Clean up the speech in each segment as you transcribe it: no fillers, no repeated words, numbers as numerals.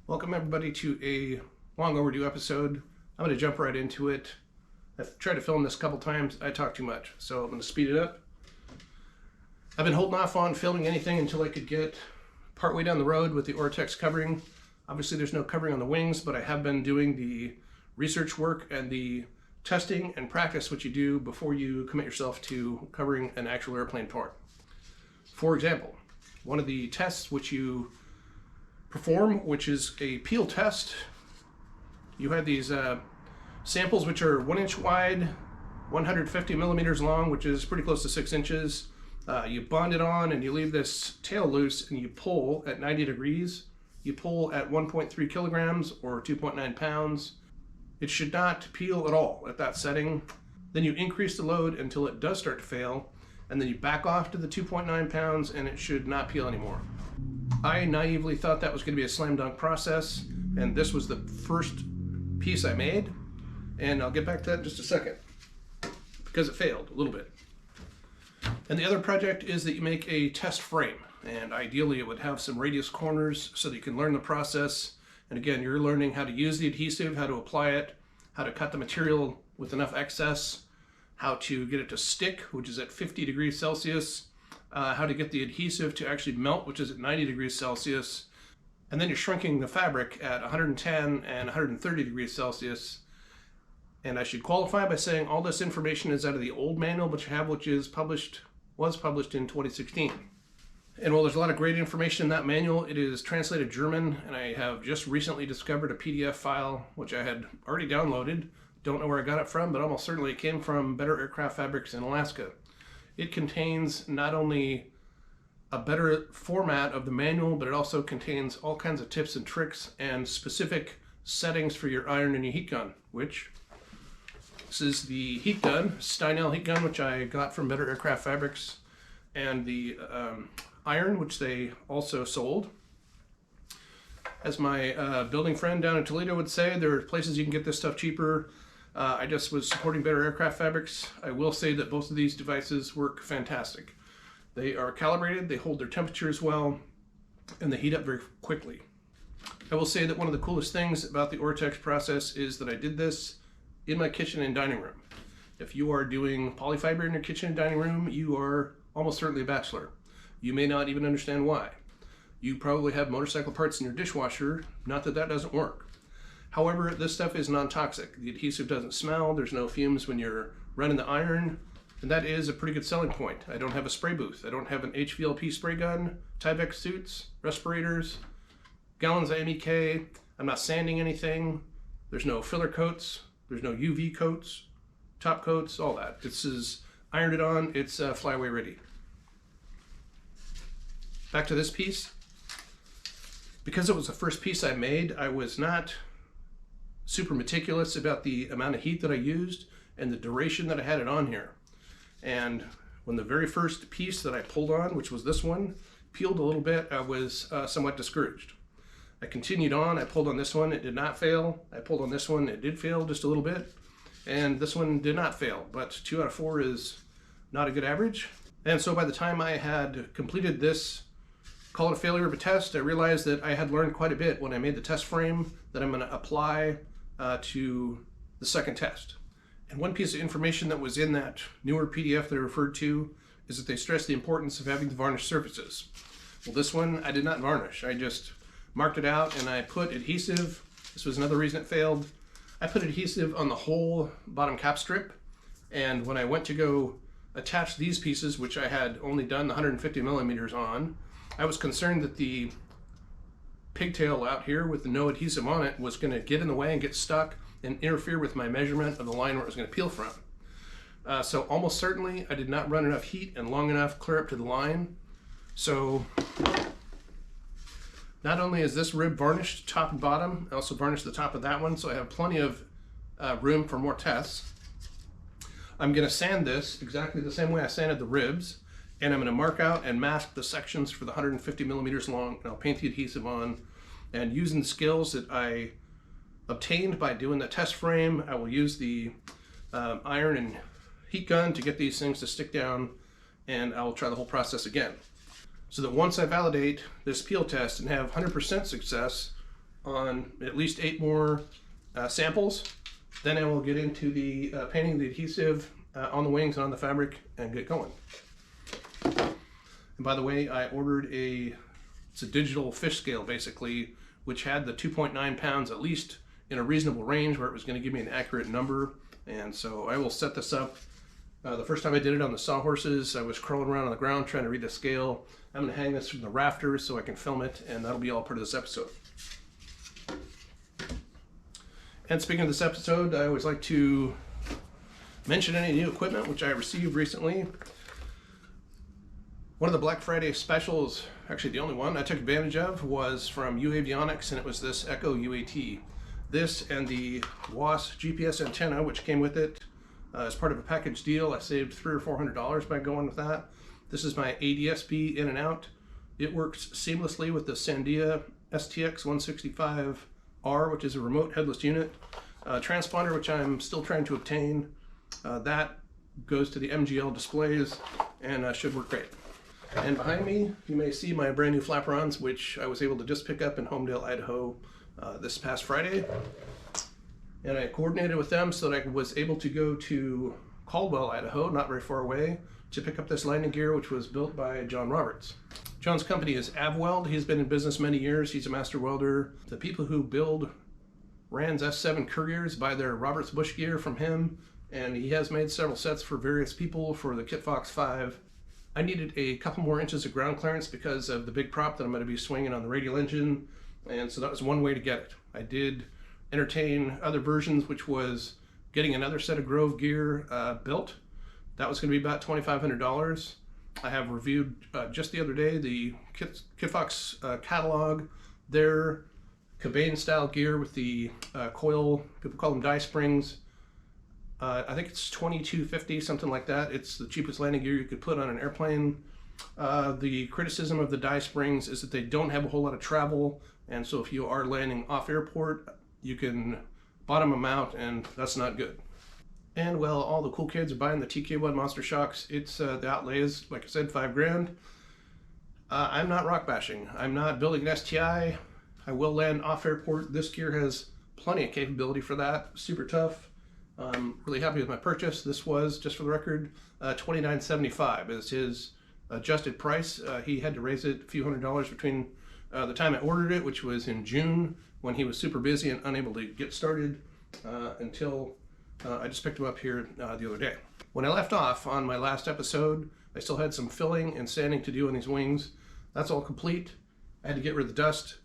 Welcome everybody to a long overdue episode. I'm going to jump right into it. I've tried to film this a couple times. I talk too much, so I'm going to speed it up. I've been holding off on filming anything until I could get partway down the road with the Oratex covering. Obviously there's no covering on the wings, but I have been doing the research work and the testing and practice what you do before you commit yourself to covering an actual airplane part. For example, one of the tests which you perform, which is a peel test. You have these samples which are 1 inch wide, 150 millimeters long, which is pretty close to 6 inches. You bond it on and you leave this tail loose and you pull at 90 degrees. You pull at 1.3 kilograms or 2.9 pounds. It should not peel at all at that setting. Then you increase the load until it does start to fail, and then you back off to the 2.9 pounds and it should not peel anymore. I naively thought that was going to be a slam dunk process, and this was the first piece I made, and I'll get back to that in just a second because it failed a little bit. And the other project is that you make a test frame, and ideally it would have some radius corners so that you can learn the process. And again, you're learning how to use the adhesive, how to apply it, how to cut the material with enough excess, how to get it to stick, which is at 50 degrees Celsius, how to get the adhesive to actually melt, which is at 90 degrees Celsius, and then you're shrinking the fabric at 110 and 130 degrees Celsius. And I should qualify by saying all this information is out of the old manual, which I have, which was published in 2016. And while there's a lot of great information in that manual, it is translated German, and I have just recently discovered a PDF file, which I had already downloaded. Don't know where I got it from, but almost certainly it came from Better Aircraft Fabrics in Alaska. It contains not only a better format of the manual, but it also contains all kinds of tips and tricks and specific settings for your iron and your heat gun, which this is the heat gun, Steinel heat gun, which I got from Better Aircraft Fabrics, and the iron, which they also sold. As my building friend down in Toledo would say, there are places you can get this stuff cheaper. I just was supporting Better Aircraft Fabrics. I will say that both of these devices work fantastic. They are calibrated, they hold their temperatures well, and they heat up very quickly. I will say that one of the coolest things about the Oratex process is that I did this in my kitchen and dining room. If you are doing polyfiber in your kitchen and dining room, you are almost certainly a bachelor. You may not even understand why. You probably have motorcycle parts in your dishwasher, not that that doesn't work. However, this stuff is non-toxic. The adhesive doesn't smell, there's no fumes when you're running the iron, and that is a pretty good selling point. I don't have a spray booth. I don't have an HVLP spray gun, Tyvek suits, respirators, gallons of MEK. I'm not sanding anything. There's no filler coats. There's no UV coats, top coats, all that. This is ironed it on, it's flyaway ready. Back to this piece. Because it was the first piece I made, I was not super meticulous about the amount of heat that I used and the duration that I had it on here. And when the very first piece that I pulled on, which was this one, peeled a little bit, I was somewhat discouraged. I continued on, I pulled on this one, it did not fail. I pulled on this one, it did fail just a little bit. And this one did not fail, but 2 out of 4 is not a good average. And so by the time I had completed this, call it a failure of a test, I realized that I had learned quite a bit when I made the test frame that I'm going to apply to the second test. And one piece of information that was in that newer PDF that I referred to is that they stress the importance of having the varnished surfaces. Well, this one I did not varnish. I just marked it out and I put adhesive. This was another reason it failed. I put adhesive on the whole bottom cap strip, and when I went to go attach these pieces, which I had only done the 150 millimeters on, I was concerned that the pigtail out here with no adhesive on it was going to get in the way and get stuck and interfere with my measurement of the line where it was going to peel from. So almost certainly I did not run enough heat and long enough clear up to the line. So not only is this rib varnished top and bottom, I also varnished the top of that one, so I have plenty of room for more tests. I'm going to sand this exactly the same way I sanded the ribs, and I'm going to mark out and mask the sections for the 150 millimeters long, and I'll paint the adhesive on. And using the skills that I obtained by doing the test frame, I will use the iron and heat gun to get these things to stick down, and I'll try the whole process again. So that once I validate this peel test and have 100% success on at least 8 more samples. Then I will get into the painting the adhesive on the wings and on the fabric and get going. And by the way, I ordered it's a digital fish scale basically, which had the 2.9 pounds at least in a reasonable range where it was going to give me an accurate number. And so I will set this up. The first time I did it on the sawhorses, I was crawling around on the ground trying to read the scale. I'm going to hang this from the rafters so I can film it, and that'll be all part of this episode. And speaking of this episode, I always like to mention any new equipment which I received recently. One of the Black Friday specials, actually the only one I took advantage of, was from Avionics, and it was this Echo UAT. This and the WAS GPS antenna, which came with it as part of a package deal. I saved $300 or $400 by going with that. This is my ADSB in and out. It works seamlessly with the Sandia STX 165R, which is a remote headless unit. Transponder, which I'm still trying to obtain. That goes to the MGL displays and should work great. And behind me, you may see my brand new flaperons, which I was able to just pick up in Homedale, Idaho this past Friday. And I coordinated with them so that I was able to go to Caldwell, Idaho, not very far away, to pick up this landing gear, which was built by John Roberts. John's company is AvWeld. He's been in business many years. He's a master welder. The people who build Rand's F7 Couriers buy their Roberts Bush gear from him, and he has made several sets for various people for the Kitfox 5. I needed a couple more inches of ground clearance because of the big prop that I'm going to be swinging on the radial engine, and so that was one way to get it. I did entertain other versions, which was getting another set of Grove gear built. That was going to be about $2,500. I have reviewed just the other day the Kitfox catalog, their Cabane style gear with the coil, people call them die springs. I think it's $2,250, something like that. It's the cheapest landing gear you could put on an airplane. The criticism of the die springs is that they don't have a whole lot of travel, and so if you are landing off airport, you can bottom them out, and that's not good. And well, all the cool kids are buying the TK1 Monster Shocks. It's the outlay is, like I said, $5 grand. I'm not rock bashing. I'm not building an STI. I will land off airport. This gear has plenty of capability for that. Super tough. I'm really happy with my purchase. This was, just for the record, $29.75 is his adjusted price. He had to raise it a few $100s between the time I ordered it, which was in June, when he was super busy and unable to get started, until I just picked him up here the other day. When I left off on my last episode, I still had some filling and sanding to do on these wings. That's all complete. I had to get rid of the dust.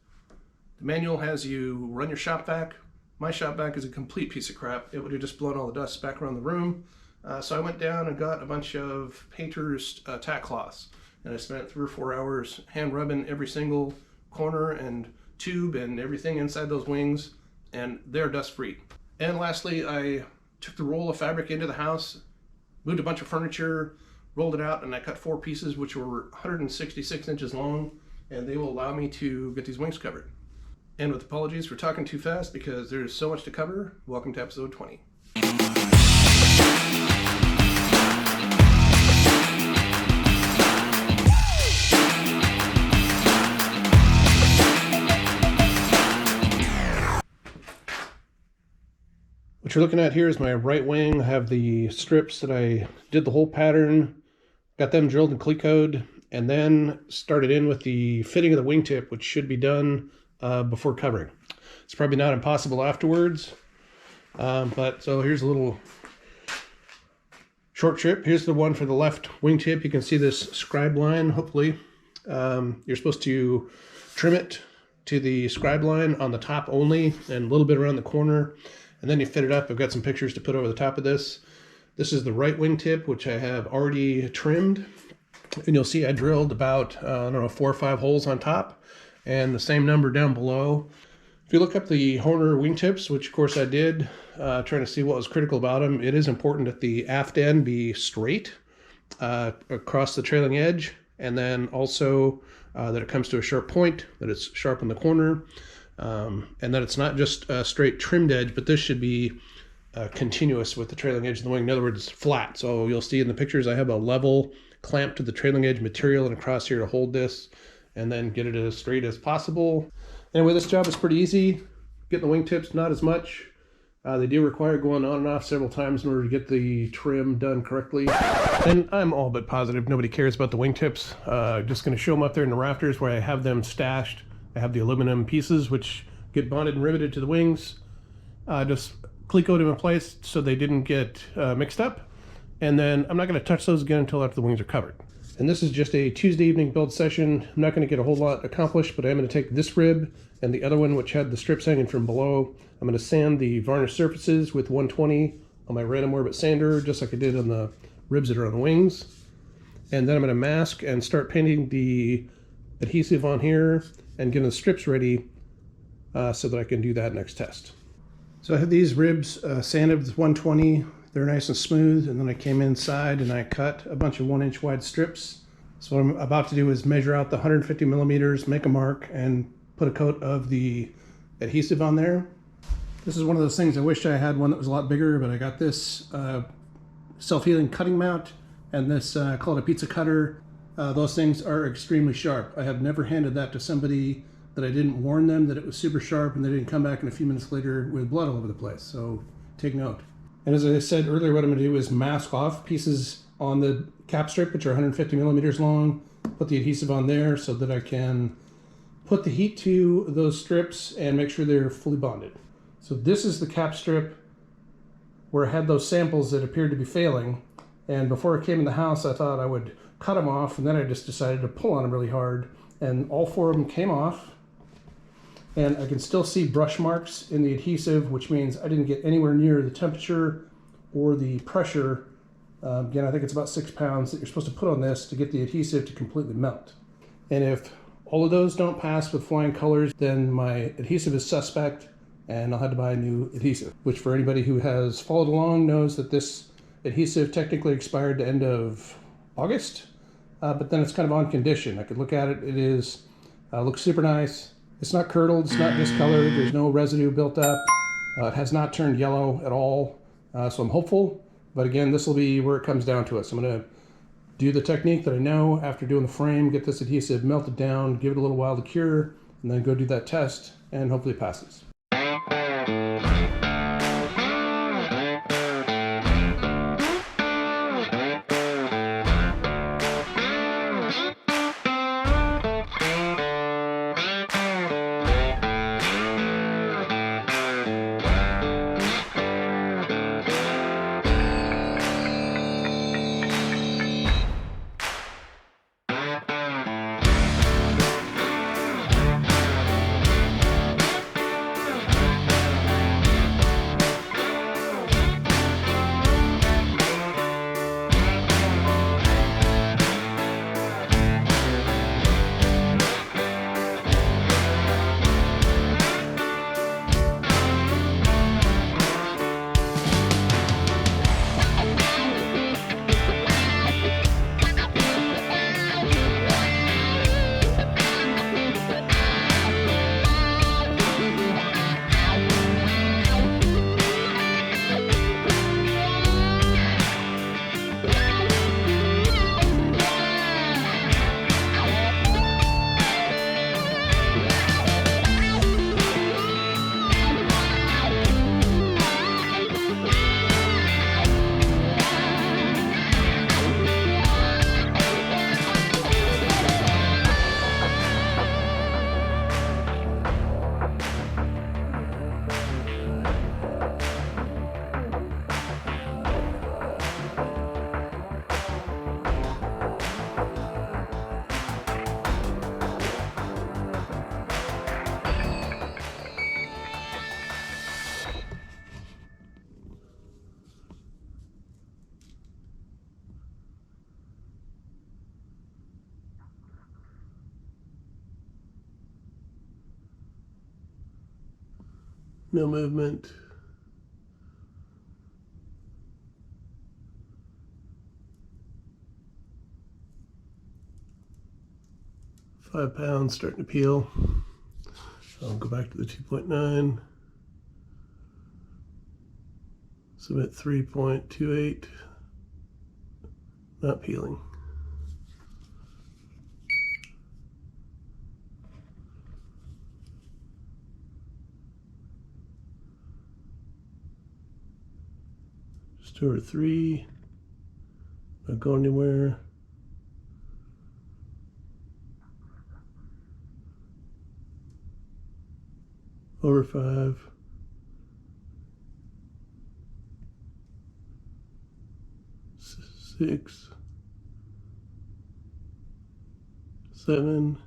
The manual has you run your shop vac. My shop vac is a complete piece of crap. It would have just blown all the dust back around the room. So I went down and got a bunch of painter's tack cloths. And I spent 3 or 4 hours hand rubbing every single corner and tube and everything inside those wings, and they're dust free. And lastly, I took the roll of fabric into the house, moved a bunch of furniture, rolled it out, and I cut 4 pieces which were 166 inches long, and they will allow me to get these wings covered. And with apologies for talking too fast because there's so much to cover, welcome to episode 20. What you're looking at here is my right wing. I have the strips that I did the whole pattern, got them drilled in Clecoed, and then started in with the fitting of the wingtip, which should be done before covering. It's probably not impossible afterwards, but so here's a little short trip. Here's the one for the left wingtip. You can see this scribe line, hopefully. You're supposed to trim it to the scribe line on the top only and a little bit around the corner, and then you fit it up. I've got some pictures to put over the top of this. This is the right wingtip, which I have already trimmed, and you'll see I drilled about, 4 or 5 holes on top, and the same number down below. If you look up the Horner wingtips, which of course I did, trying to see what was critical about them, it is important that the aft end be straight across the trailing edge, and then also that it comes to a sharp point, that it's sharp in the corner, and that it's not just a straight trimmed edge, but this should be continuous with the trailing edge of the wing. In other words, flat. So you'll see in the pictures I have a level clamp to the trailing edge material and across here to hold this and then get it as straight as possible. Anyway, this job is pretty easy. Getting the wingtips, not as much. They do require going on and off several times in order to get the trim done correctly. And I'm all but positive nobody cares about the wingtips. Just going to show them up there in the rafters where I have them stashed. I have the aluminum pieces which get bonded and riveted to the wings. Just cleat-coat them in place so they didn't get mixed up. And then I'm not going to touch those again until after the wings are covered. And this is just a Tuesday evening build session. I'm not going to get a whole lot accomplished, but I'm going to take this rib and the other one which had the strips hanging from below. I'm going to sand the varnish surfaces with 120 on my random orbit sander, just like I did on the ribs that are on the wings. And then I'm going to mask and start painting the adhesive on here and getting the strips ready so that I can do that next test. So I have these ribs sanded with 120. They're nice and smooth, and then I came inside and I cut a bunch of 1-inch wide strips. So what I'm about to do is measure out the 150 millimeters, make a mark, and put a coat of the adhesive on there. This is one of those things I wish I had one that was a lot bigger, but I got this self-healing cutting mount and this called a pizza cutter. Those things are extremely sharp. I have never handed that to somebody that I didn't warn them that it was super sharp and they didn't come back in a few minutes later with blood all over the place. So take note. And as I said earlier, what I'm going to do is mask off pieces on the cap strip, which are 150 millimeters long, put the adhesive on there so that I can put the heat to those strips and make sure they're fully bonded. So this is the cap strip where I had those samples that appeared to be failing. And before I came in the house, I thought I would cut them off, and then I just decided to pull on them really hard. And all 4 of them came off. And I can still see brush marks in the adhesive, which means I didn't get anywhere near the temperature or the pressure. Again, I think it's about 6 pounds that you're supposed to put on this to get the adhesive to completely melt. And if all of those don't pass with flying colors, then my adhesive is suspect and I'll have to buy a new adhesive, which for anybody who has followed along knows that this adhesive technically expired the end of August, but then it's kind of on condition. I could look at it. It is looks super nice. It's not curdled, it's not discolored, there's no residue built up. It has not turned yellow at all, so I'm hopeful. But again, this will be where it comes down to it. So I'm going to do the technique that I know after doing the frame, get this adhesive melted down, give it a little while to cure, and then go do that test, and hopefully it passes. No movement. £5 pounds starting to peel. I'll go back to the 2.9. Submit 3.28. Not peeling. Just over 3. Not going anywhere. Over 5. 6. 7.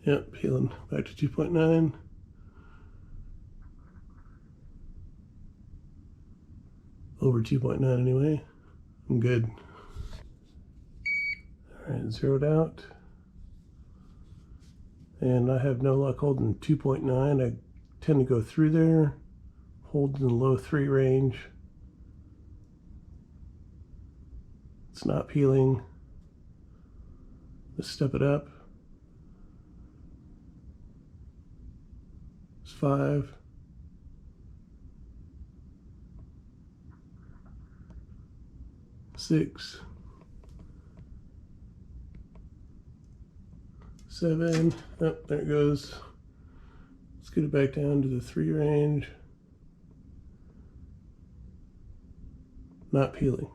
Yep, healing back to 2.9. Over 2.9 anyway. I'm good. Alright, zeroed out. And I have no luck holding 2.9. I tend to go through there, hold in the low 3 range. It's not peeling. Let's step it up. It's 5. 6. 7. Oh, there it goes. Let's get it back down to the 3 range. Not peeling.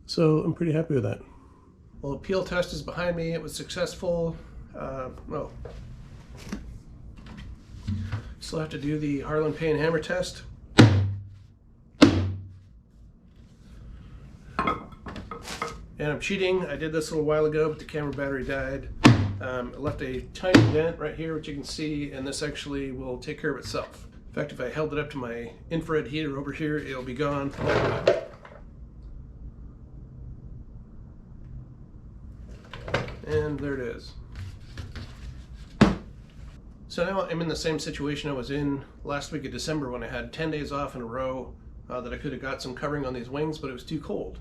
So I'm pretty happy with that. Well, the peel test is behind me. It was successful. Well, still have to do the Harlan Payne hammer test. And I'm cheating. I did this a little while ago, but the camera battery died. I left a tiny dent right here, which you can see, and this actually will take care of itself. In fact, if I held it up to my infrared heater over here, it'll be gone. And there it is. So now I'm in the same situation I was in last week of December when I had 10 days off in a row that I could have got some covering on these wings, but it was too cold.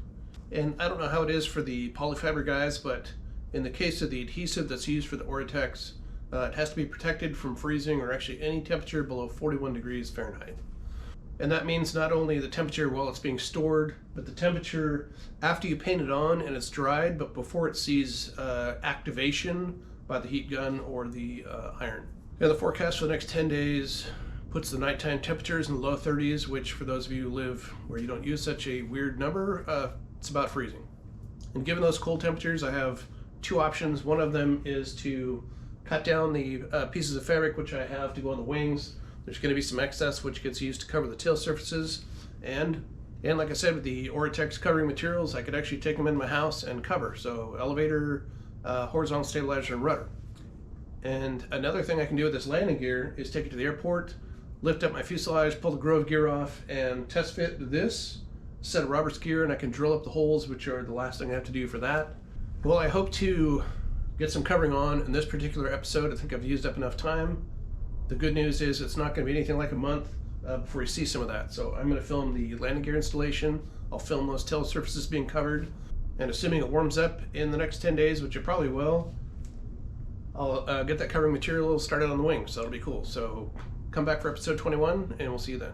And I don't know how it is for the polyfiber guys, but in the case of the adhesive that's used for the Oratex, it has to be protected from freezing or actually any temperature below 41 degrees Fahrenheit. And that means not only the temperature while it's being stored, but the temperature after you paint it on and it's dried, but before it sees activation by the heat gun or the iron. And the forecast for the next 10 days puts the nighttime temperatures in the low 30s, which for those of you who live where you don't use such a weird number, it's about freezing. And given those cold temperatures, I have 2 options. One of them is to cut down the pieces of fabric which I have to go on the wings. There's going to be some excess which gets used to cover the tail surfaces, and like I said, with the Oratex covering materials, I could actually take them in my house and cover. So elevator, horizontal stabilizer, and rudder. And another thing I can do with this landing gear is take it to the airport, lift up my fuselage, pull the Grove gear off, and test fit this set of Roberts gear, and I can drill up the holes, which are the last thing I have to do for that. Well, I hope to get some covering on in this particular episode. I think I've used up enough time. The good news is it's not going to be anything like a month before you see some of that. So I'm going to film the landing gear installation. I'll film those tail surfaces being covered. And assuming it warms up in the next 10 days, which it probably will, I'll get that covering material started on the wing. So it'll be cool. So come back for episode 21 and we'll see you then.